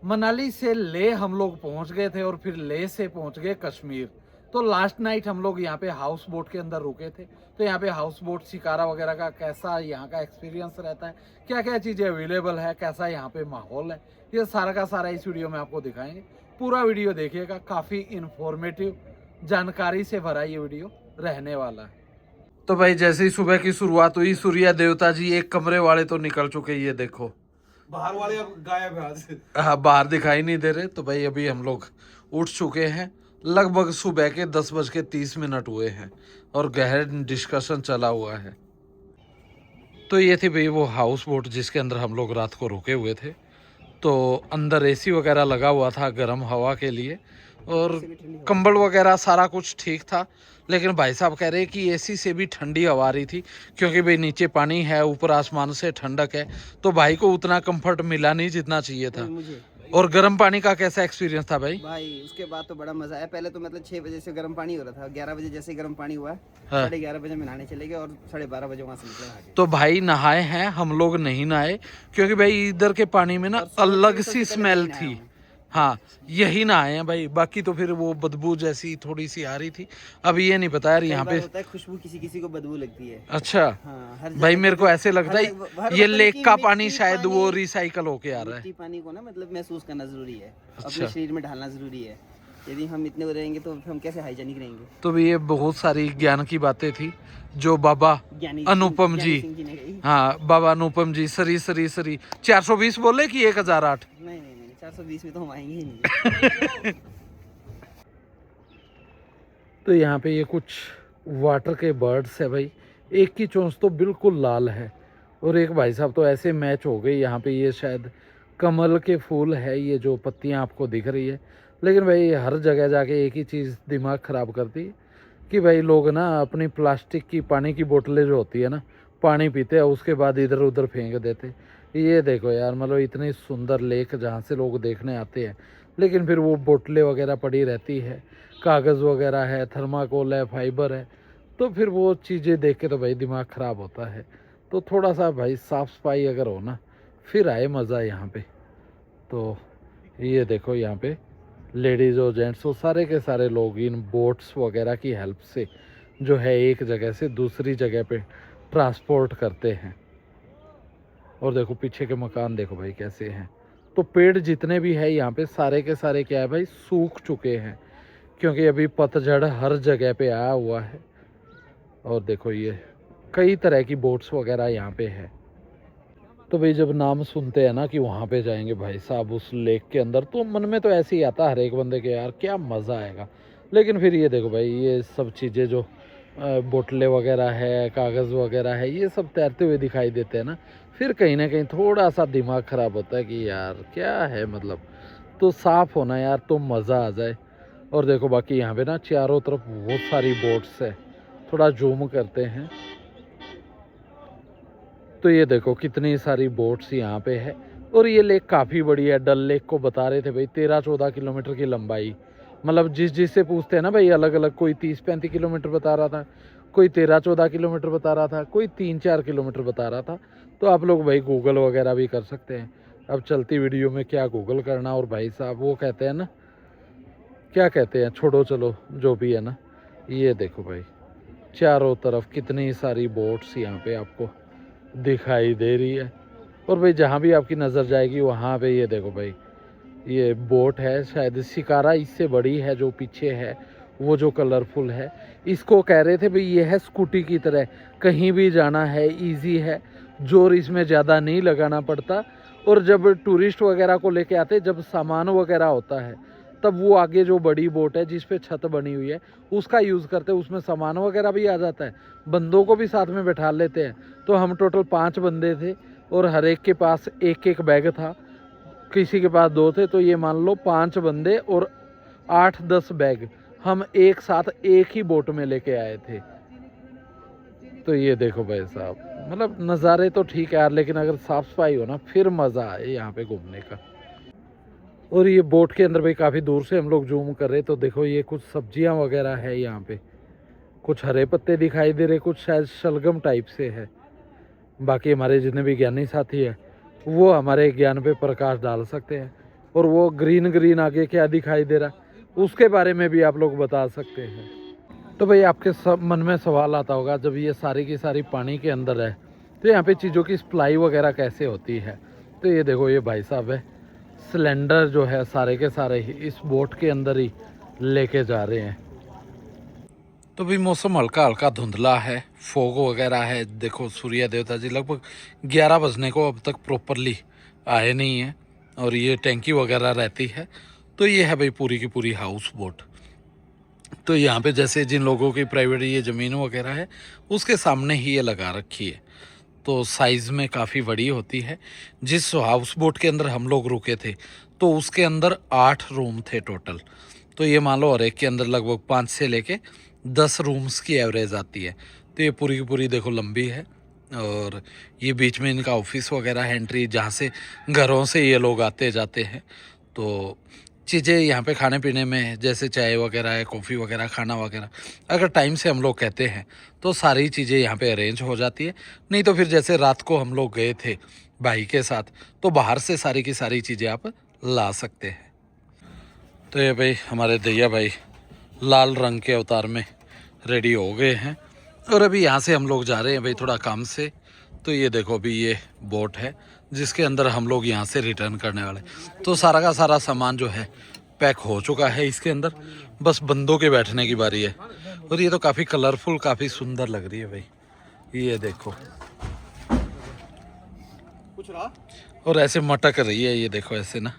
मनाली से ले हम लोग पहुंच गए थे और फिर ले से पहुंच गए कश्मीर। तो लास्ट नाइट हम लोग यहाँ पे हाउस बोट के अंदर रुके थे। तो यहाँ पे हाउस बोट शिकारा वगैरह का कैसा यहाँ का एक्सपीरियंस रहता है, क्या क्या चीज़ें अवेलेबल है, कैसा यहाँ पे माहौल है, ये सारा का सारा इस वीडियो में आपको दिखाएंगे। पूरा वीडियो देखिएगा, काफ़ी इंफॉर्मेटिव जानकारी से भरा ये वीडियो रहने वाला है। तो भाई जैसे ही सुबह की शुरुआत हुई, सूर्य देवता जी एक कमरे वाले तो निकल चुके, ये देखो बाहर वाले अब गायब है आज। हाँ, बाहर दिखाई नहीं दे रहे। तो भाई अभी हम लोग उठ चुके हैं, लगभग सुबह के 10:30 हुए हैं और गहन डिस्कशन चला हुआ है। तो ये थी भाई वो हाउस बोट जिसके अंदर हम लोग रात को रुके हुए थे। तो अंदर एसी वगैरह लगा हुआ था गर्म हवा के लिए, और कंबल वगैरह सारा कुछ ठीक था। लेकिन भाई साहब कह रहे कि एसी से भी ठंडी हवा आ रही थी, क्योंकि भाई नीचे पानी है, ऊपर आसमान से ठंडक है। तो भाई को उतना कंफर्ट मिला नहीं जितना चाहिए था। मुझे और गर्म पानी का कैसा एक्सपीरियंस था भाई? भाई उसके बाद तो बड़ा मजा आया। पहले तो मतलब 6 बजे से गर्म पानी हो रहा था, 11 बजे जैसे ही गर्म पानी हुआ, हाँ। 11:30 बजे में नहाने चले गए और 12:30 बजे वहाँ से निकले आगे। तो भाई नहाए हैं, हम लोग नहीं नहाए क्योंकि भाई इधर के पानी में ना अलग सी स्मेल थी। हाँ, यही नहाए हैं भाई, बाकी तो फिर वो बदबू जैसी थोड़ी सी आ रही थी। अब ये नहीं पता यार यहाँ पे होता है खुशबू, किसी किसी को बदबू लगती है। अच्छा हाँ, हर भाई जगह मेरे को ऐसे लगता है हर ये बर्तन लेक की का मिट्टी, पानी शायद वो पानी- रिसाइकल होके आ रहा है। मिट्टी पानी को ना मतलब महसूस करना जरूरी है, अच्छा। अपने शरीर में ढालना जरूरी है। यदि हम इतने रहेंगे तो हम कैसे हाइजेनिक रहेंगे। तो ये बहुत सारी ज्ञान की बातें थी जो बाबा अनुपम जी, सिंह जी ने कही। हाँ बाबा अनुपम जी, सरी सरी सरी 420 बोले कि 1008? नहीं 420 में तो हम आएंगे ही नहीं। तो यहाँ पे ये कुछ वाटर के बर्ड्स है भाई। एक की चोंच तो बिल्कुल लाल है, और एक भाई साहब तो ऐसे मैच हो गई। यहाँ पे ये शायद कमल के फूल है, ये जो पत्तियाँ आपको दिख रही है। लेकिन भाई हर जगह जाके एक ही चीज़ दिमाग ख़राब करती है कि भाई लोग ना अपनी प्लास्टिक की पानी की बोतलें जो होती है ना, पानी पीते हैं उसके बाद इधर उधर फेंक देते। ये देखो यार, मतलब इतनी सुंदर लेक जहाँ से लोग देखने आते हैं, लेकिन फिर वो बोतलें वगैरह पड़ी रहती है, कागज़ वगैरह है, थर्माकोल है, फाइबर है। तो फिर वो चीज़ें देख के तो भाई दिमाग ख़राब होता है। तो थोड़ा सा भाई साफ़ सफाई अगर हो ना, फिर आए मज़ा यहाँ पे। तो ये देखो यहाँ पे लेडीज़ और जेंट्स वो सारे के सारे लोग इन बोट्स वगैरह की हेल्प से जो है एक जगह से दूसरी जगह पे ट्रांसपोर्ट करते हैं। और देखो पीछे के मकान देखो भाई कैसे हैं। तो पेड़ जितने भी है यहाँ पे सारे के सारे क्या है भाई, सूख चुके हैं, क्योंकि अभी पतझड़ हर जगह पे आया हुआ है। और देखो ये कई तरह की बोट्स वगैरह यहाँ पे है। तो भाई जब नाम सुनते हैं ना कि वहाँ पे जाएंगे भाई साहब उस लेक के अंदर, तो मन में तो ऐसे ही आता है हर एक बंदे के, यार क्या मज़ा आएगा। लेकिन फिर ये देखो भाई ये सब चीज़ें जो बोतलें वगैरह है, कागज़ वगैरह है, ये सब तैरते हुए दिखाई देते हैं ना, फिर कहीं ना कहीं थोड़ा सा दिमाग ख़राब होता है कि यार क्या है, मतलब तो साफ़ होना यार तो मज़ा आ जाए। और देखो बाकी यहाँ पे ना चारों तरफ बहुत सारी बोट्स है, थोड़ा जूम करते हैं। तो ये देखो कितनी सारी बोट्स यहाँ पे है, और ये लेक काफ़ी बड़ी है। डल लेक को बता रहे थे भाई 13-14 किलोमीटर की लंबाई, मतलब जिससे पूछते हैं ना भाई अलग अलग, कोई 30-35 किलोमीटर बता रहा था, कोई 13-14 किलोमीटर बता रहा था, कोई 3-4 किलोमीटर बता रहा था। तो आप लोग भाई गूगल वगैरह भी कर सकते हैं। अब चलती वीडियो में क्या गूगल करना। और भाई साहब वो कहते हैं ना, क्या कहते हैं, छोड़ो चलो जो भी है ना। ये देखो भाई चारों तरफ कितनी सारी बोट्स यहाँ पे आपको दिखाई दे रही है। और भाई जहाँ भी आपकी नज़र जाएगी वहाँ पे ये देखो भाई ये बोट है, शायद शिकारा इससे बड़ी है जो पीछे है, वो जो कलरफुल है। इसको कह रहे थे भाई ये है स्कूटी की तरह, कहीं भी जाना है इजी है, जोर इसमें ज़्यादा नहीं लगाना पड़ता। और जब टूरिस्ट वगैरह को लेके आते, जब सामान वगैरह होता है, तब वो आगे जो बड़ी बोट है जिस पे छत बनी हुई है उसका यूज़ करते हैं, उसमें सामान वगैरह भी आ जाता है, बंदों को भी साथ में बैठा लेते हैं। तो हम टोटल 5 बंदे थे और हर एक के पास एक एक बैग था, किसी के पास 2 थे। तो ये मान लो 5 बंदे और 8-10 बैग हम एक साथ एक ही बोट में लेके आए थे। तो ये देखो भाई साहब, मतलब नज़ारे तो ठीक है यार, लेकिन अगर साफ़ सफाई हो ना फिर मज़ा आए यहाँ पे घूमने का। और ये बोट के अंदर भाई काफ़ी दूर से हम लोग जूम कर रहे, तो देखो ये कुछ सब्जियां वगैरह है यहाँ पे, कुछ हरे पत्ते दिखाई दे रहे, कुछ शायद शलगम टाइप से है। बाकी हमारे जितने भी ज्ञानी साथी है वो हमारे ज्ञान पे प्रकाश डाल सकते हैं। और वो ग्रीन ग्रीन आगे क्या दिखाई दे रहा उसके बारे में भी आप लोग बता सकते हैं। तो भाई आपके सब मन में सवाल आता होगा, जब ये सारी की सारी पानी के अंदर है तो यहाँ पे चीज़ों की सप्लाई वगैरह कैसे होती है। तो ये देखो ये भाई साहब है, सिलेंडर जो है सारे के सारे ही इस बोट के अंदर ही लेके जा रहे हैं। तो भी मौसम हल्का हल्का धुंधला है, फोग वगैरह है। देखो सूर्य देवता जी लगभग 11 बजने को अब तक प्रॉपरली आए नहीं हैं और ये टैंकी वगैरह रहती है। तो ये है भाई पूरी की पूरी हाउस बोट। तो यहाँ पे जैसे जिन लोगों की प्राइवेट ये ज़मीन वगैरह है उसके सामने ही ये लगा रखी है। तो साइज़ में काफ़ी बड़ी होती है। जिस हाउस बोट के अंदर हम लोग रुके थे तो उसके अंदर 8 रूम थे टोटल। तो ये मान लो हर एक के अंदर लगभग 5 से लेके 10 रूम्स की एवरेज आती है। तो ये पूरी की पूरी देखो लंबी है और ये बीच में इनका ऑफिस वगैरह है, एंट्री जहाँ से घरों से ये लोग आते जाते हैं। तो चीज़ें यहाँ पे खाने पीने में जैसे चाय वगैरह है, कॉफ़ी वगैरह, खाना वगैरह अगर टाइम से हम लोग कहते हैं तो सारी चीज़ें यहाँ पे अरेंज हो जाती है। नहीं तो फिर जैसे रात को हम लोग गए थे भाई के साथ तो बाहर से सारी की सारी चीज़ें आप ला सकते हैं। तो ये भाई हमारे दैया भाई लाल रंग के अवतार में रेडी हो गए हैं और अभी यहाँ से हम लोग जा रहे हैं भाई थोड़ा काम से। तो ये देखो अभी ये बोट है जिसके अंदर हम लोग यहाँ से रिटर्न करने वाले। तो सारा का सारा सामान जो है पैक हो चुका है इसके अंदर, बस बंदों के बैठने की बारी है। और ये तो काफ़ी कलरफुल, काफ़ी सुंदर लग रही है भाई, ये देखो। कुछ रहा और ऐसे मटक रही है, ये देखो ऐसे ना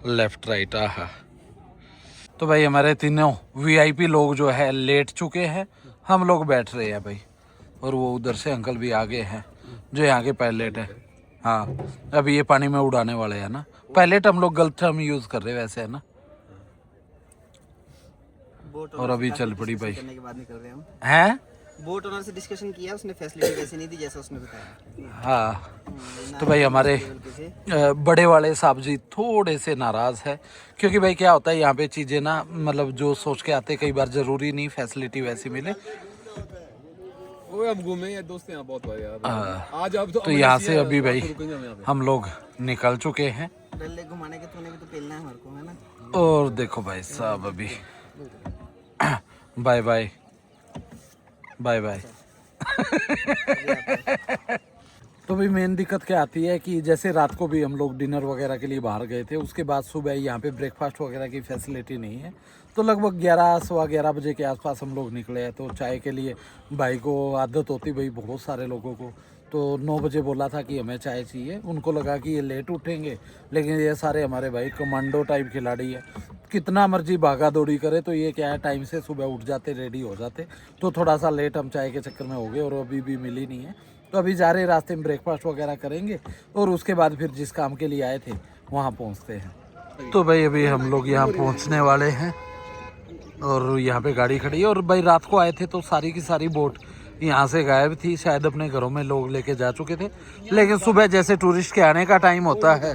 लेफ्ट राइट। आहा। तो भाई हमारे तीनों वीआईपी लोग जो है लेट चुके हैं, हम लोग बैठ रहे हैं भाई। और वो उधर से अंकल भी आगे हैं जो यहाँ के पायलट है। हाँ अभी ये पानी में उड़ाने वाले हैं ना। पायलट हम लोग गलत टर्म यूज कर रहे हैं वैसे, है ना। बोट और अभी चल पड़ी भाई करने के बाद निकल रहे हम। हैं। बोट ओनर से डिस्कशन किया, उसने फैसिलिटी वैसे नहीं दी जैसा उसने बताया। हाँ तो भाई हमारे बड़े वाले साहब जी थोड़े से नाराज़ है क्योंकि भाई क्या होता है यहाँ पे चीज़ें ना मतलब जो सोच के आते कई बार ज़रूरी नहीं फैसिलिटी वैसी मिले। वो अब घूमे यार, दोस्त यहाँ बहुत भाई यार। आज अब तो यहाँ से अभी भाई हम लोग निकल चुके हैं। डल्ले घुमाने के तूने भी तो पेलना है हमारे को, है ना। और देखो भाई साहब अभी बाय बाय बाय बाय। तो भाई मेन दिक्कत क्या आती है कि जैसे रात को भी हम लोग डिनर वगैरह के लिए बाहर गए थे, उसके बाद सुबह यहाँ पे ब्रेकफास्ट वगैरह की फैसिलिटी नहीं है। तो लगभग 11 सवा 11 बजे के आसपास हम लोग निकले हैं। तो चाय के लिए भाई को आदत होती भाई बहुत सारे लोगों को, तो 9 बजे बोला था कि हमें चाय चाहिए। उनको लगा कि ये लेट उठेंगे, लेकिन ये सारे हमारे भाई कमांडो टाइप खिलाड़ी है, कितना मर्जी भागा दौड़ी करे तो ये क्या है टाइम से सुबह उठ जाते, रेडी हो जाते। तो थोड़ा सा लेट हम चाय के चक्कर में हो गए और अभी भी मिली नहीं है। तो अभी जा रहे रास्ते में ब्रेकफास्ट वगैरह करेंगे और उसके बाद फिर जिस काम के लिए आए थे वहाँ पहुँचते हैं। तो भाई अभी हम लोग यहाँ पहुँचने वाले हैं और यहाँ पे गाड़ी खड़ी है। और भाई रात को आए थे तो सारी की सारी बोट यहाँ से गायब थी, शायद अपने घरों में लोग लेके जा चुके थे। लेकिन सुबह जैसे टूरिस्ट के आने का टाइम होता है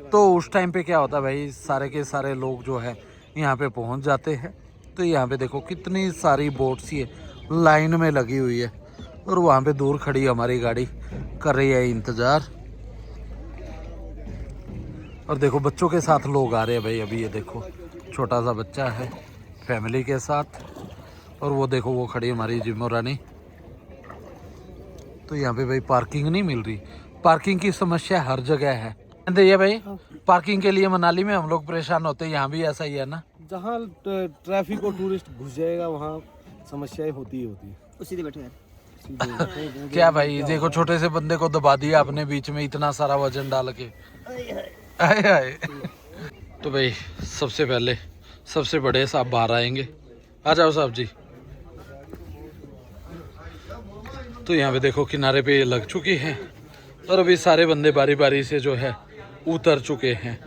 तो उस टाइम पे क्या होता है भाई सारे के सारे लोग जो है यहाँ पे पहुँच जाते हैं। तो यहाँ पे देखो कितनी सारी बोट्स ये लाइन में लगी हुई है और वहाँ पे दूर खड़ी हमारी गाड़ी कर रही है इंतज़ार। और देखो बच्चों के साथ लोग आ रहे हैं भाई। अभी ये देखो छोटा सा बच्चा है फैमिली के साथ, और वो देखो वो खड़ी हमारी जिम्मो रानी। तो यहाँ पे भाई पार्किंग नहीं मिल रही, पार्किंग की समस्या हर जगह है। ये भाई पार्किंग के लिए मनाली में हम लोग परेशान होते हैं, यहाँ भी ऐसा ही है ना। जहाँ ट्रैफिक और टूरिस्ट घुस जाएगा वहाँ समस्याएं होती ही होती है। उसी बैठे हैं। क्या भाई देखो छोटे से बंदे को दबा दिया आपने बीच में इतना सारा वजन डाल के। आए आए। तो भाई सबसे पहले सबसे बड़े साहब बाहर आएंगे, आ जाओ साहब जी। तो यहाँ पे देखो किनारे पे ये लग चुकी है और अभी सारे बंदे बारी बारी से जो है उतर चुके हैं।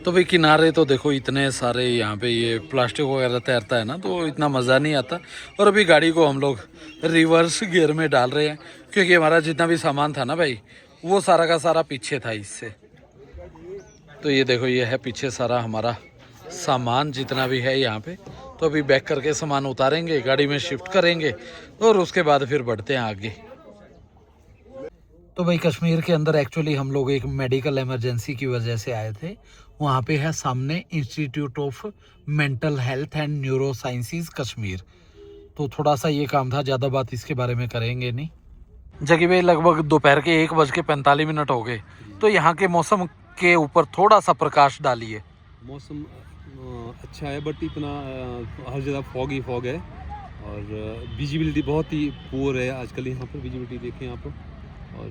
तो भाई किनारे तो देखो इतने सारे यहाँ पे ये प्लास्टिक वगैरह तैरता है ना, तो इतना मज़ा नहीं आता। और अभी गाड़ी को हम लोग रिवर्स गियर में डाल रहे हैं क्योंकि हमारा जितना भी सामान था ना भाई वो सारा का सारा पीछे था इससे। तो ये देखो ये है पीछे सारा हमारा सामान जितना भी है यहाँ पे। तो अभी बैक करके सामान उतारेंगे, गाड़ी में शिफ्ट करेंगे और उसके बाद फिर बढ़ते हैं आगे। तो भाई कश्मीर के अंदर एक्चुअली हम लोग एक मेडिकल इमरजेंसी की वजह से आए थे। वहाँ पे है सामने institute of mental health and neuro sciences Kashmir. तो थोड़ा सा ये काम था, ज़्यादा बात इसके बारे में करेंगे नहीं। जगी भाई लगभग दोपहर के 1:45 हो गए, तो यहाँ के मौसम के ऊपर थोड़ा सा प्रकाश डालिए। मौसम अच्छा है, बट इतना हर जगह फॉग है और विजिबिलिटी बहुत ही पुअर है आजकल यहाँ पर। विजिबिलिटी देखें आप, और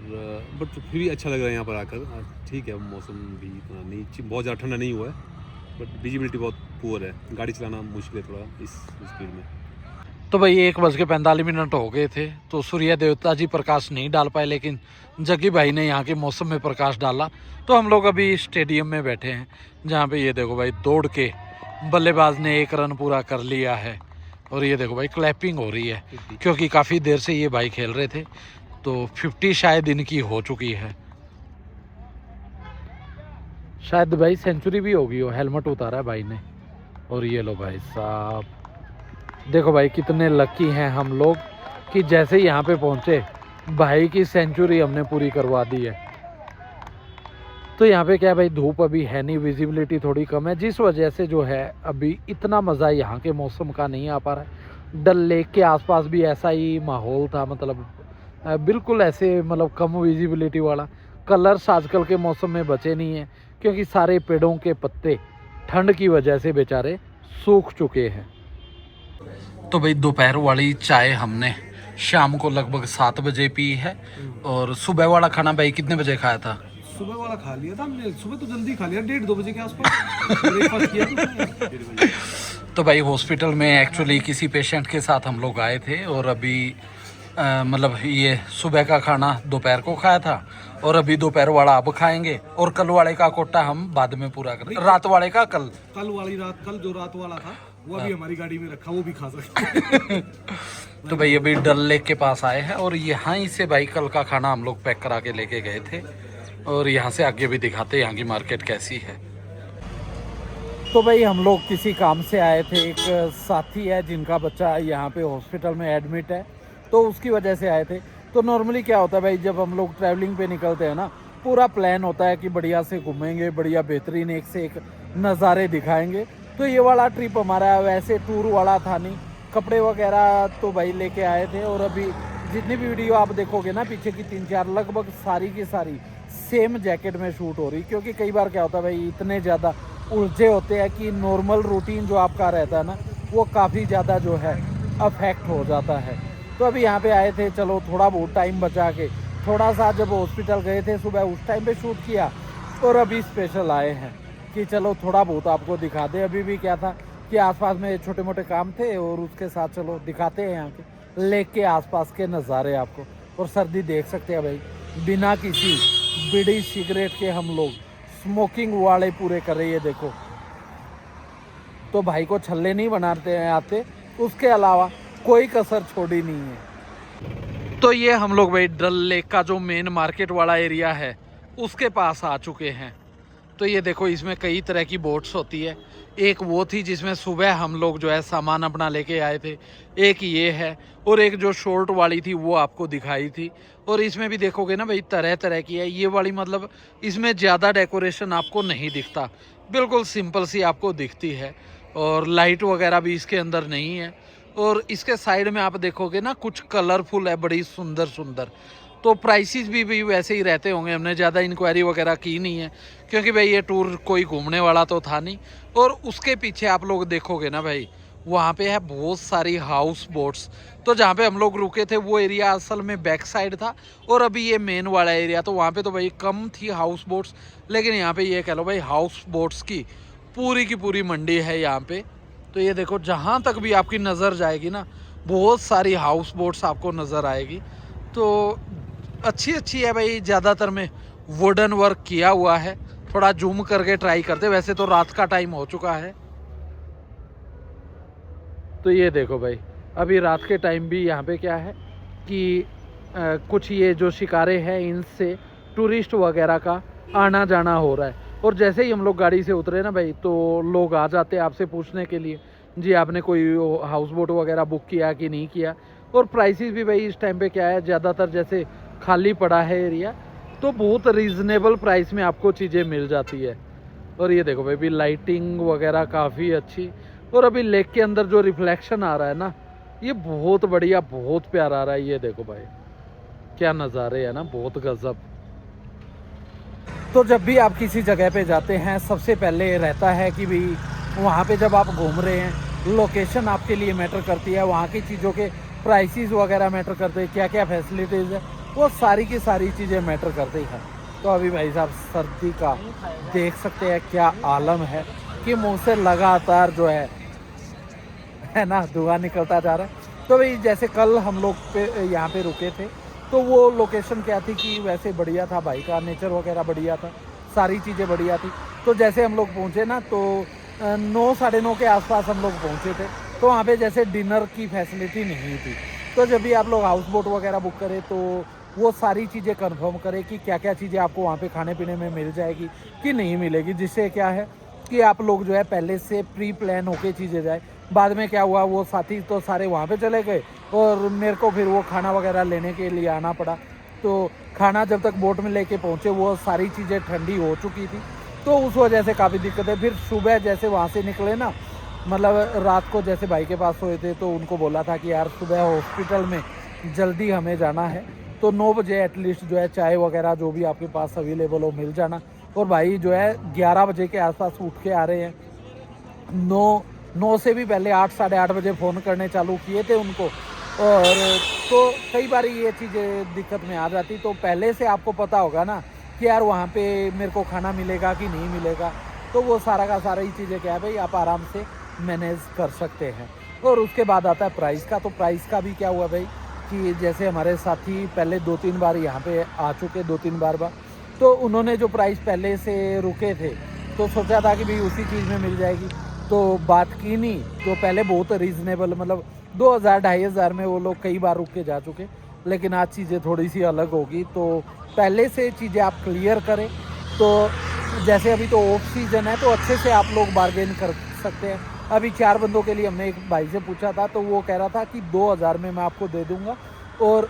बट फिर भी अच्छा लग रहा है यहाँ पर आकर। ठीक है, मौसम भी इतना नहीं, बहुत ज़्यादा ठंडा नहीं हुआ है, बट विजिबिलिटी बहुत पुअर है। गाड़ी चलाना मुश्किल है थोड़ा इस स्पीड में। तो भाई 1:45 हो गए थे, तो सूर्य देवता जी प्रकाश नहीं डाल पाए, लेकिन जग्गी भाई ने यहाँ के मौसम में प्रकाश डाला। तो हम लोग अभी स्टेडियम में बैठे हैं, जहाँ पे ये देखो भाई दौड़ के बल्लेबाज ने 1 रन पूरा कर लिया है। और ये देखो भाई क्लैपिंग हो रही है, क्योंकि काफ़ी देर से ये भाई खेल रहे थे, तो 50 शायद इनकी हो चुकी है। शायद भाई सेंचुरी भी होगी, वो हेलमेट उतारा है भाई ने। और ये लो भाई साहब, देखो भाई कितने लकी हैं हम लोग कि जैसे ही यहाँ पे पहुँचे भाई की सेंचुरी हमने पूरी करवा दी है। तो यहाँ पे क्या है भाई, धूप अभी है नहीं, विजिबिलिटी थोड़ी कम है, जिस वजह से जो है अभी इतना मज़ा यहाँ के मौसम का नहीं आ पा रहा है। डल लेक के आसपास भी ऐसा ही माहौल था, मतलब बिल्कुल ऐसे, मतलब कम विजिबिलिटी वाला। कलर्स आजकल के मौसम में बचे नहीं हैं, क्योंकि सारे पेड़ों के पत्ते ठंड की वजह से बेचारे सूख चुके हैं। तो भाई दोपहर वाली चाय हमने शाम को लगभग 7 बजे पी है, और सुबह वाला खाना भाई कितने बजे खाया था? सुबह वाला खा लिया था हमने, सुबह तो जल्दी खा लिया, 1:30-2 बजे के आसपास ब्रेकफास्ट किया था। तो भाई हॉस्पिटल में एक्चुअली किसी पेशेंट के साथ हम लोग आए थे, और अभी मतलब ये सुबह का खाना दोपहर को खाया था, और अभी दोपहर वाला अब खाएंगे, और कल वाले का कोटा हम बाद में पूरा करेंगे। रात वाले का कल जो रात वाला था वो अभी हमारी गाड़ी में रखा, वो भी खा सकते। तो भाई अभी डल लेक के पास आए हैं, और यहाँ ही से भाई कल का खाना हम लोग पैक करा के लेके गए थे, और यहाँ से आगे भी दिखाते हैं यहाँ की मार्केट कैसी है। तो भाई हम लोग किसी काम से आए थे, एक साथी है जिनका बच्चा यहाँ पे हॉस्पिटल में एडमिट है, तो उसकी वजह से आए थे। तो नॉर्मली क्या होता है भाई, जब हम लोग ट्रैवलिंग पे निकलते हैं ना, पूरा प्लान होता है कि बढ़िया से घूमेंगे, बढ़िया बेहतरीन एक से एक नज़ारे दिखाएंगे। तो ये वाला ट्रिप हमारा वैसे टूर वाला था नहीं, कपड़े वगैरह तो भाई लेके आए थे। और अभी जितनी भी वीडियो आप देखोगे ना पीछे की 3-4, लगभग सारी की सारी सेम जैकेट में शूट हो रही, क्योंकि कई बार क्या होता है भाई, इतने ज़्यादा उलझे होते हैं कि नॉर्मल रूटीन जो आपका रहता है ना, वो काफ़ी ज़्यादा जो है अफेक्ट हो जाता है। तो अभी यहाँ पे आए थे, चलो थोड़ा बहुत टाइम बचा के, थोड़ा सा जब हॉस्पिटल गए थे सुबह उस टाइम पे शूट किया, और अभी स्पेशल आए हैं कि चलो थोड़ा बहुत आपको दिखा दे। अभी भी क्या था कि आसपास में छोटे मोटे काम थे, और उसके साथ चलो दिखाते हैं यहाँ के लेक के आसपास के नज़ारे आपको। और सर्दी देख सकते हैं भाई, बिना किसी बीड़ी सिगरेट के हम लोग स्मोकिंग वाले पूरे कर रही है, देखो। तो भाई को छल्ले नहीं बनाते हैं आते, उसके अलावा कोई कसर छोड़ी नहीं है। तो ये हम लोग भाई डल लेक का जो मेन मार्केट वाला एरिया है उसके पास आ चुके हैं। तो ये देखो, इसमें कई तरह की बोट्स होती है। एक वो थी जिसमें सुबह हम लोग जो है सामान अपना लेके आए थे, एक ये है, और एक जो शॉर्ट वाली थी वो आपको दिखाई थी। और इसमें भी देखोगे ना भाई, तरह तरह की है ये वाली, मतलब इसमें ज़्यादा डेकोरेशन आपको नहीं दिखता, बिल्कुल सिंपल सी आपको दिखती है, और लाइट वगैरह भी इसके अंदर नहीं है। और इसके साइड में आप देखोगे ना, कुछ कलरफुल है, बड़ी सुंदर सुंदर। तो प्राइसेस भी वैसे ही रहते होंगे, हमने ज़्यादा इंक्वायरी वगैरह की नहीं है, क्योंकि भाई ये टूर कोई घूमने वाला तो था नहीं। और उसके पीछे आप लोग देखोगे ना भाई, वहाँ पे है बहुत सारी हाउस बोट्स। तो जहाँ पे हम लोग रुके थे वो एरिया असल में बैक साइड था, और अभी ये मेन वाला एरिया, तो वहाँ पे तो भाई कम थी हाउस बोट्स, लेकिन यहाँ पे ये कह लो भाई हाउस बोट्स की पूरी मंडी है यहाँ पे। तो ये देखो, जहाँ तक भी आपकी नज़र जाएगी ना, बहुत सारी हाउस बोट्स आपको नज़र आएगी। तो अच्छी है भाई, ज़्यादातर में वुडन वर्क किया हुआ है। थोड़ा जूम करके ट्राई करते, वैसे तो रात का टाइम हो चुका है। तो ये देखो भाई, अभी रात के टाइम भी यहाँ पे क्या है कि कुछ ये जो शिकारे हैं इनसे टूरिस्ट वगैरह का आना जाना हो रहा है। और जैसे ही हम लोग गाड़ी से उतरे ना भाई, तो लोग आ जाते हैं आपसे पूछने के लिए, जी आपने कोई हाउस बोट वगैरह बुक किया कि नहीं किया। और प्राइसेस भी भाई इस टाइम पे क्या है, ज़्यादातर जैसे खाली पड़ा है एरिया, तो बहुत रीज़नेबल प्राइस में आपको चीज़ें मिल जाती है। और ये देखो भाई भी लाइटिंग वगैरह काफ़ी अच्छी, और अभी लेक के अंदर जो रिफ्लेक्शन आ रहा है ना, ये बहुत बढ़िया, बहुत प्यारा आ रहा है। ये देखो भाई क्या नज़ारे है ना, बहुत गजब। तो जब भी आप किसी जगह पे जाते हैं, सबसे पहले रहता है कि भाई वहाँ पे जब आप घूम रहे हैं, लोकेशन आपके लिए मैटर करती है, वहाँ की चीज़ों के प्राइसेस वगैरह मैटर करते हैं, क्या क्या फैसिलिटीज़ है, वो सारी की सारी चीज़ें मैटर करती हैं। तो अभी भाई साहब सर्दी का देख सकते हैं क्या आलम है कि मुँह से लगातार जो है ना धुआं निकलता जा रहा है। तो भाई जैसे कल हम लोग यहाँ पे रुके थे, तो वो लोकेशन क्या थी कि वैसे बढ़िया था भाई का, नेचर वगैरह बढ़िया था, सारी चीज़ें बढ़िया थी। तो जैसे हम लोग पहुँचे ना, तो 9 साढ़े 9 के आसपास हम लोग पहुँचे थे, तो वहाँ पे जैसे डिनर की फैसिलिटी नहीं थी। तो जब भी आप लोग हाउस बोट वगैरह बुक करें, तो वो सारी चीज़ें कंफर्म करें कि क्या क्या चीज़ें आपको वहाँ पे खाने पीने में मिल जाएगी कि नहीं मिलेगी, जिससे क्या है कि आप लोग जो है पहले से प्री प्लान होके चीज़ें जाए। बाद में क्या हुआ, वो साथी तो सारे वहाँ पे चले गए और मेरे को फिर वो खाना वगैरह लेने के लिए आना पड़ा। तो खाना जब तक बोट में लेके पहुँचे, वो सारी चीज़ें ठंडी हो चुकी थी, तो उस वजह से काफ़ी दिक्कत है। फिर सुबह जैसे वहाँ से निकले ना, मतलब रात को जैसे भाई के पास सोए थे, तो उनको बोला था कि यार सुबह हॉस्पिटल में जल्दी हमें जाना है, तो 9 बजे एटलीस्ट जो है चाय वगैरह जो भी आपके पास अवेलेबल हो मिल जाना। और भाई जो है 11 बजे के आसपास उठ के आ रहे हैं। 9 से भी पहले 8 साढ़े 8 बजे फ़ोन करने चालू किए थे उनको। और तो कई बार ये चीज़ें दिक्कत में आ जाती, तो पहले से आपको पता होगा ना कि यार वहाँ पे मेरे को खाना मिलेगा कि नहीं मिलेगा, तो वो सारा का सारा ही चीज़ें क्या है भाई आप आराम से मैनेज कर सकते हैं। और उसके बाद आता है प्राइस का। तो प्राइस का भी क्या हुआ भाई कि जैसे हमारे साथी पहले 2-3 बार यहाँ पे आ चुके, 2-3 बार, तो उन्होंने जो प्राइस पहले से रुके थे, तो सोचा था कि भाई उसी चीज़ में मिल जाएगी, तो बात की नहीं। तो पहले बहुत रीज़नेबल, मतलब 2000-2500 में वो लोग कई बार रुक के जा चुके, लेकिन आज चीज़ें थोड़ी सी अलग होगी। तो पहले से चीज़ें आप क्लियर करें। तो जैसे अभी तो ऑफ सीज़न है, तो अच्छे से आप लोग बार्गेन कर सकते हैं। अभी 4 बंदों के लिए हमने एक भाई से पूछा था, तो वो कह रहा था कि 2000 में मैं आपको दे दूँगा। और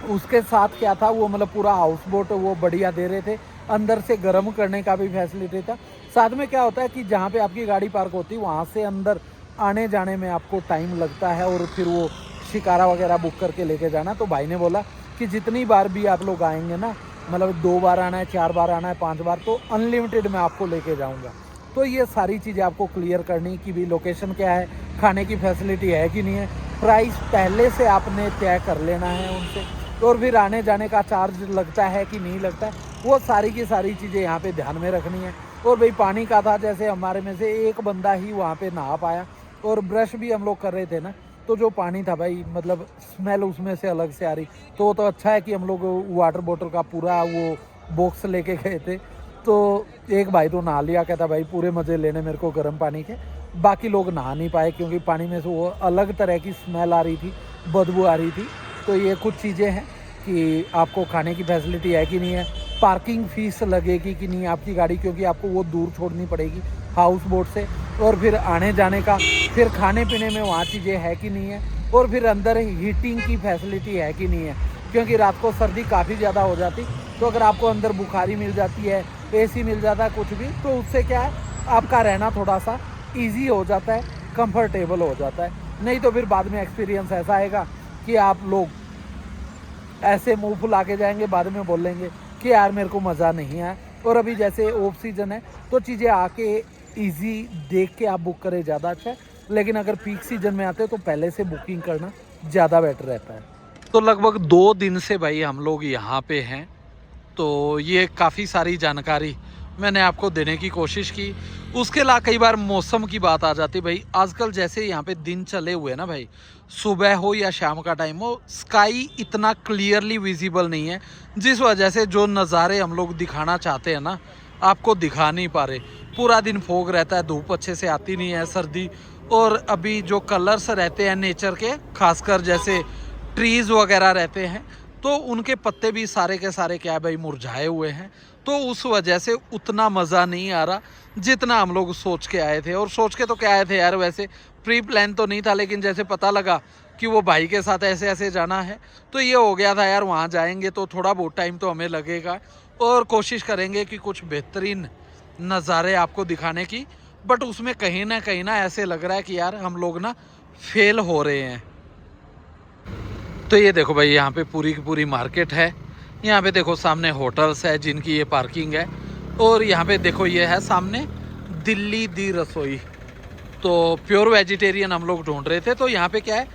उसके साथ क्या था, वो मतलब पूरा हाउस बोट वो बढ़िया दे रहे थे, अंदर से गर्म करने का भी फैसिलिटी था। साथ में क्या होता है कि जहाँ पे आपकी गाड़ी पार्क होती है, वहाँ से अंदर आने जाने में आपको टाइम लगता है, और फिर वो शिकारा वगैरह बुक करके लेके जाना। तो भाई ने बोला कि जितनी बार भी आप लोग आएंगे ना, मतलब 2 बार आना है, 4 बार आना है, 5 बार, तो अनलिमिटेड मैं आपको लेके जाऊँगा। तो ये सारी चीज़ें आपको क्लियर करनी कि भी लोकेशन क्या है, खाने की फैसिलिटी है कि नहीं है, प्राइस पहले से आपने तय कर लेना है उनसे, और फिर आने जाने का चार्ज लगता है कि नहीं लगता है, वो सारी की सारी चीज़ें यहाँ पे ध्यान में रखनी है। और भाई पानी का था, जैसे हमारे में से एक बंदा ही वहाँ पे नहा पाया, और ब्रश भी हम लोग कर रहे थे ना, तो जो पानी था भाई मतलब स्मेल उसमें से अलग से आ रही। तो अच्छा है कि हम लोग वाटर बॉटल का पूरा वो बॉक्स लेके गए थे। तो एक भाई तो नहा लिया, कहता भाई पूरे मज़े लेने मेरे को गर्म पानी के। बाकी लोग नहा नहीं पाए क्योंकि पानी में से वो अलग तरह की स्मेल आ रही थी, बदबू आ रही थी। तो ये कुछ चीज़ें हैं कि आपको खाने की फैसिलिटी है कि नहीं है, पार्किंग फ़ीस लगेगी कि नहीं आपकी गाड़ी, क्योंकि आपको वो दूर छोड़नी पड़ेगी हाउस बोट से, और फिर आने जाने का, फिर खाने पीने में वहाँ चीज़ें है कि नहीं है, और फिर अंदर हीटिंग की फैसिलिटी है कि नहीं है, क्योंकि रात को सर्दी काफ़ी ज़्यादा हो जाती। तो अगर आपको अंदर बुखारी मिल जाती है, AC मिल जाता है, कुछ भी, तो उससे क्या है आपका रहना थोड़ा सा ईजी हो जाता है, कंफर्टेबल हो जाता है। नहीं तो फिर बाद में एक्सपीरियंस ऐसा आएगा कि आप लोग ऐसे मुंह फुला के जाएंगे, बाद में बोलेंगे कि यार मेरे को मज़ा नहीं आया। और अभी जैसे ऑफ सीज़न है, तो चीज़ें आके इजी देख के आप बुक करें ज़्यादा अच्छा है, लेकिन अगर पीक सीजन में आते हैं तो पहले से बुकिंग करना ज़्यादा बेटर रहता है। तो लगभग 2 दिन से भाई हम लोग यहाँ पे हैं, तो ये काफ़ी सारी जानकारी मैंने आपको देने की कोशिश की। उसके अलावा कई बार मौसम की बात आ जाती भाई, आजकल जैसे यहाँ पे दिन चले हुए ना भाई, सुबह हो या शाम का टाइम हो, स्काई इतना क्लियरली विजिबल नहीं है, जिस वजह से जो नज़ारे हम लोग दिखाना चाहते हैं ना, आपको दिखा नहीं पा रहे। पूरा दिन फोग रहता है, धूप अच्छे से आती नहीं है, सर्दी। और अभी जो कलर्स रहते हैं नेचर के, खासकर जैसे ट्रीज़ वगैरह रहते हैं, तो उनके पत्ते भी सारे के सारे क्या है भाई मुरझाए हुए हैं। तो उस वजह से उतना मज़ा नहीं आ रहा जितना हम लोग सोच के आए थे। और सोच के तो क्या आए थे यार, वैसे प्री प्लान तो नहीं था, लेकिन जैसे पता लगा कि वो भाई के साथ ऐसे ऐसे जाना है। तो ये हो गया था यार, वहाँ जाएंगे तो थोड़ा बहुत टाइम तो हमें लगेगा और कोशिश करेंगे कि कुछ बेहतरीन नज़ारे आपको दिखाने की, बट उसमें कहीं ना ऐसे लग रहा है कि यार हम लोग ना फेल हो रहे हैं। तो ये देखो भाई, यहाँ पे पूरी की पूरी मार्केट है। यहाँ पे देखो सामने होटल्स है जिनकी ये पार्किंग है, और यहाँ पे देखो ये है सामने दिल्ली दी रसोई। तो प्योर वेजिटेरियन हम लोग ढूंढ रहे थे, तो यहाँ पे क्या है,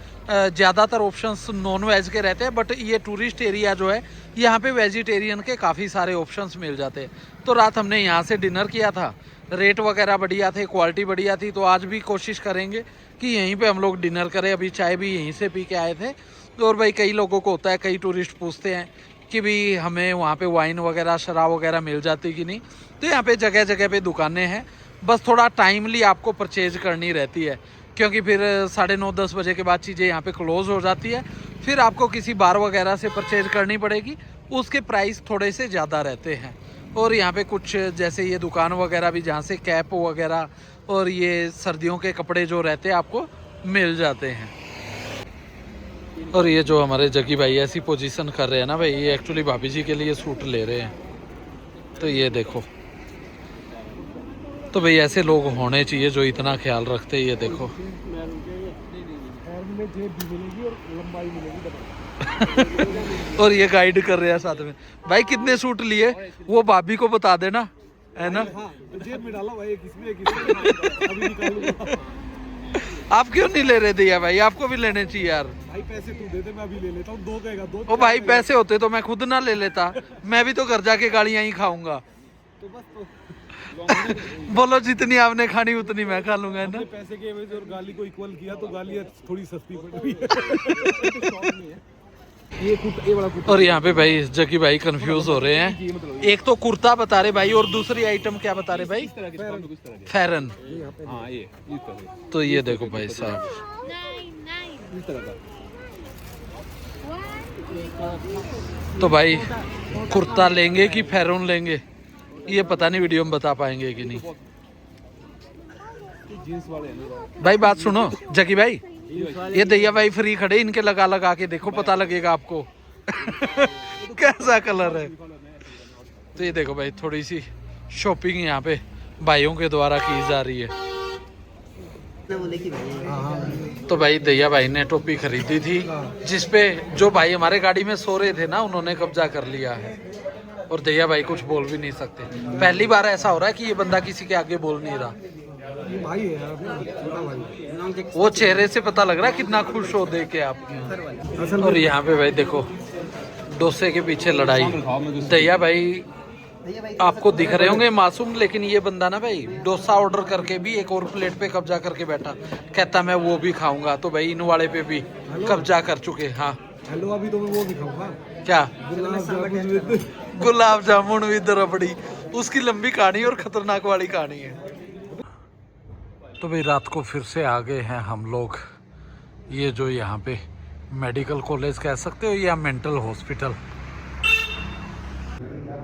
ज़्यादातर ऑप्शंस नॉन वेज के रहते हैं, बट ये टूरिस्ट एरिया जो है यहाँ पे वेजिटेरियन के काफ़ी सारे ऑप्शंस मिल जाते हैं। तो रात हमने यहाँ से डिनर किया था, रेट वगैरह बढ़िया थे, क्वालिटी बढ़िया थी। तो आज भी कोशिश करेंगे कि यहीं पे हम लोग डिनर करें। अभी चाय भी यहीं से पी के आए थे। और भाई कई लोगों को होता है, कई टूरिस्ट पूछते हैं कि भी हमें वहाँ पे वाइन वगैरह शराब वगैरह मिल जाती कि नहीं। तो यहाँ पे जगह जगह पे दुकानें हैं, बस थोड़ा टाइमली आपको परचेज करनी रहती है, क्योंकि फिर 9:30-10 बजे के बाद चीज़ें यहाँ पे क्लोज़ हो जाती है। फिर आपको किसी बार वगैरह से परचेज करनी पड़ेगी, उसके प्राइस थोड़े से ज़्यादा रहते हैं। और यहाँ पे कुछ जैसे ये दुकान वगैरह भी, जहाँ से कैप वगैरह और ये सर्दियों के कपड़े जो रहते हैं आपको मिल जाते हैं। और ये जो हमारे जगी भाई ऐसी पोजीशन कर रहे हैं ना भाई, ये एक्चुअली भाभी जी के लिए सूट ले रहे हैं। तो ये देखो, तो भाई ऐसे लोग होने चाहिए जो इतना ख्याल रखते हैं। ये देखो और ये गाइड कर रहे हैं साथ में। भाई कितने सूट लिए वो भाभी को बता देना, है ना। जेब में डाला भाई, किसमें अभी निकालूंगा। आप क्यों नहीं ले रहे थे भाई, आपको भी लेने चाहिए यार। भाई पैसे तू दे दे, मैं अभी ले लेता हूँ। 2 कहेगा 2। ओ भाई पैसे होते तो मैं खुद ना ले लेता, मैं भी तो घर जाके गालियां ही खाऊंगा। तो बस तो बोलो जितनी आपने खानी उतनी मैं खा लूंगा, है ना। पैसे के एवज और गाली को इक्वल किया तो गाली थोड़ी सस्ती पड़ रही है। ये वाला कुर्ता। और यहाँ पे भाई जकी भाई कंफ्यूज हो रहे हैं। एक तो कुर्ता बता रहे भाई, और दूसरी आइटम क्या बता रहे भाई, फेरन। हाँ ये इस तरह तो ये देखो भाई साहब, इस तरह का। तो भाई कुर्ता लेंगे कि फेरन लेंगे, ये पता नहीं वीडियो में बता पाएंगे कि नहीं। जींस वाले हैं ना भाई बात सुनो जकी भाई, ये दैया भाई फ्री खड़े, इनके लगा लगा के देखो, पता लगेगा आपको कैसा कलर है। तो ये देखो भाई, थोड़ी सी शॉपिंग यहाँ पे भाइयों के द्वारा की जा रही है। बोले कि भाई तो भाई दैया भाई ने टोपी खरीदी थी, जिसपे जो भाई हमारे गाड़ी में सो रहे थे ना, उन्होंने कब्जा कर लिया है। और दैया भाई कुछ बोल भी नहीं सकते। पहली बार ऐसा हो रहा है कि ये बंदा किसी के आगे बोल नहीं रहा। भाई है यार, छोटा भाई। वो चेहरे से पता लग रहा है कितना खुश हो देख के आप। और यहाँ पे भाई देखो डोसे के पीछे लड़ाई। दैया भाई आपको दिख रहे होंगे मासूम, लेकिन ये बंदा ना भाई डोसा ऑर्डर करके भी एक और प्लेट पे कब्जा करके बैठा, कहता मैं वो भी खाऊंगा। तो भाई इन वाले पे भी कब्जा कर चुके। हाँ हेलो, अभी तो मैं वो भी खाऊंगा। क्या, गुलाब गुलाब जामुन विद रबड़ी। उसकी लंबी कहानी और खतरनाक वाली कहानी है। तो भाई रात को फिर से आ गए हैं हम लोग, ये जो यहाँ पे मेडिकल कॉलेज कह सकते हो या मेंटल हॉस्पिटल।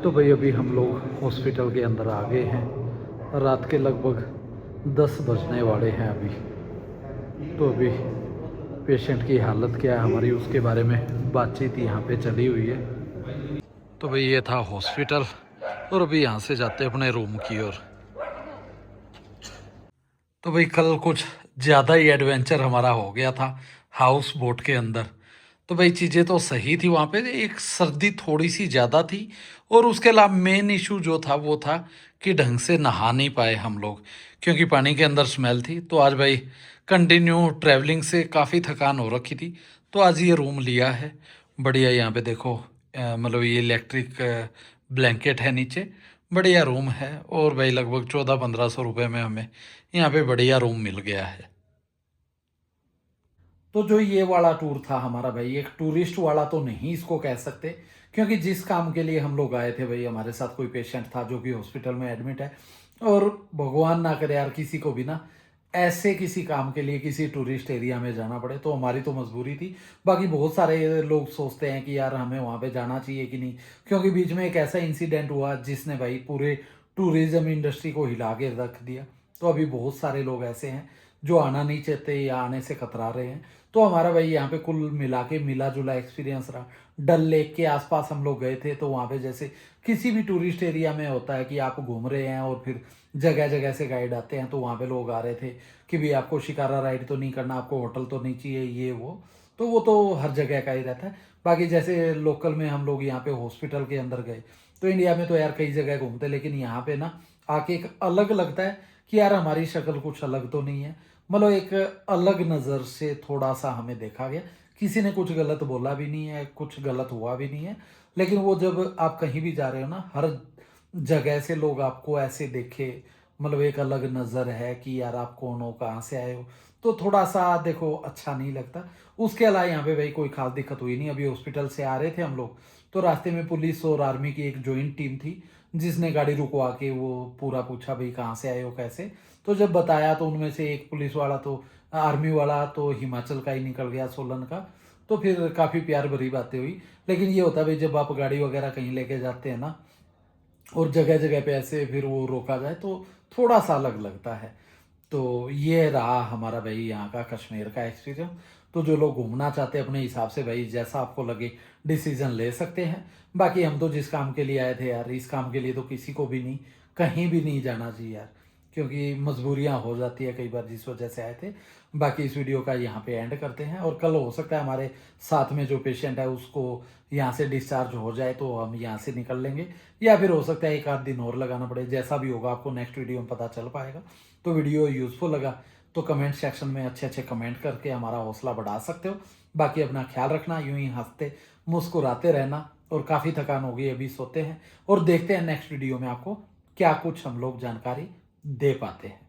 तो भाई अभी हम लोग हॉस्पिटल के अंदर आ गए हैं। रात के लगभग 10 बजने वाले हैं अभी। तो अभी पेशेंट की हालत क्या है हमारी, उसके बारे में बातचीत यहाँ पे चली हुई है। तो भाई ये था हॉस्पिटल, और अभी यहाँ से जाते हैं अपने रूम की ओर। तो भाई कल कुछ ज़्यादा ही एडवेंचर हमारा हो गया था हाउस बोट के अंदर। तो भाई चीज़ें तो सही थी, वहाँ पे एक सर्दी थोड़ी सी ज़्यादा थी, और उसके अलावा मेन इशू जो था वो था कि ढंग से नहा नहीं पाए हम लोग, क्योंकि पानी के अंदर स्मेल थी। तो आज भाई कंटिन्यू ट्रैवलिंग से काफ़ी थकान हो रखी थी, तो आज ये रूम लिया है बढ़िया। यहाँ पे देखो मतलब ये इलेक्ट्रिक ब्लैंकेट है नीचे, बढ़िया रूम है। और भाई लगभग 1400-1500 रुपये में हमें यहाँ पे बढ़िया रूम मिल गया है। तो जो ये वाला टूर था हमारा भाई, एक टूरिस्ट वाला तो नहीं इसको कह सकते, क्योंकि जिस काम के लिए हम लोग आए थे भाई, हमारे साथ कोई पेशेंट था जो कि हॉस्पिटल में एडमिट है, और भगवान ना करे यार किसी को भी ना ऐसे किसी काम के लिए किसी टूरिस्ट एरिया में जाना पड़े, तो हमारी तो मजबूरी थी। बाकी बहुत सारे लोग सोचते हैं कि यार हमें वहाँ पे जाना चाहिए कि नहीं, क्योंकि बीच में एक ऐसा इंसिडेंट हुआ जिसने भाई पूरे टूरिज्म इंडस्ट्री को हिला के रख दिया। तो अभी बहुत सारे लोग ऐसे हैं जो आना नहीं चाहते या आने से कतरा रहे हैं। तो हमारा भाई यहाँ पे कुल मिला के मिला जुला एक्सपीरियंस रहा। डल लेक के आसपास हम लोग गए थे, तो वहाँ पे जैसे किसी भी टूरिस्ट एरिया में होता है कि आप घूम रहे हैं और फिर जगह जगह से गाइड आते हैं, तो वहाँ पे लोग आ रहे थे कि भाई आपको शिकारा राइड तो नहीं करना, आपको होटल तो नहीं चाहिए, ये वो तो हर जगह का ही रहता है। बाकी जैसे लोकल में हम लोग यहाँ पे हॉस्पिटल के अंदर गए, तो इंडिया में तो यार कई जगह घूमते, लेकिन यहाँ पे ना आके एक अलग लगता है कि यार हमारी शक्ल कुछ अलग तो नहीं है। मतलब एक अलग नज़र से थोड़ा सा हमें देखा गया। किसी ने कुछ गलत बोला भी नहीं है, कुछ गलत हुआ भी नहीं है, लेकिन वो जब आप कहीं भी जा रहे हो ना, हर जगह से लोग आपको ऐसे देखे, मतलब एक अलग नज़र है कि यार आप कौन हो, कहाँ से आए हो, तो थोड़ा सा देखो अच्छा नहीं लगता। उसके अलावा यहाँ पे भाई कोई खास दिक्कत हुई नहीं। अभी हॉस्पिटल से आ रहे थे हम लोग, तो रास्ते में पुलिस और आर्मी की एक जॉइंट टीम थी, जिसने गाड़ी रुकवा के वो पूरा पूछा भाई कहाँ से आए हो, कैसे। तो जब बताया तो उनमें से एक पुलिस वाला तो आर्मी वाला तो हिमाचल का ही निकल गया, सोलन का। तो फिर काफ़ी प्यार भरी बातें हुई। लेकिन ये होता है भाई, जब आप गाड़ी वगैरह कहीं लेके जाते हैं ना, और जगह जगह पे ऐसे फिर वो रोका जाए, तो थोड़ा सा अलग लगता है। तो ये रहा हमारा भाई यहाँ का कश्मीर का एक्सपीरियंस। तो जो लोग घूमना चाहते हैं अपने हिसाब से भाई जैसा आपको लगे डिसीजन ले सकते हैं। बाकी हम तो जिस काम के लिए आए थे यार, इस काम के लिए तो किसी को भी नहीं, कहीं भी नहीं जाना चाहिए यार, क्योंकि मजबूरियां हो जाती है कई बार, जिस वजह से आए थे। बाकी इस वीडियो का यहाँ पे एंड करते हैं, और कल हो सकता है हमारे साथ में जो पेशेंट है उसको यहाँ से डिस्चार्ज हो जाए, तो हम यहाँ से निकल लेंगे, या फिर हो सकता है एक आध दिन और लगाना पड़े। जैसा भी होगा आपको नेक्स्ट वीडियो में पता चल पाएगा। तो वीडियो यूज़फुल लगा तो कमेंट सेक्शन में अच्छे अच्छे कमेंट करके हमारा हौसला बढ़ा सकते हो। बाकी अपना ख्याल रखना, यूं ही हंसते मुस्कुराते रहना। और काफ़ी थकान हो गई, अभी सोते हैं और देखते हैं नेक्स्ट वीडियो में आपको क्या कुछ हम लोग जानकारी दे पाते हैं।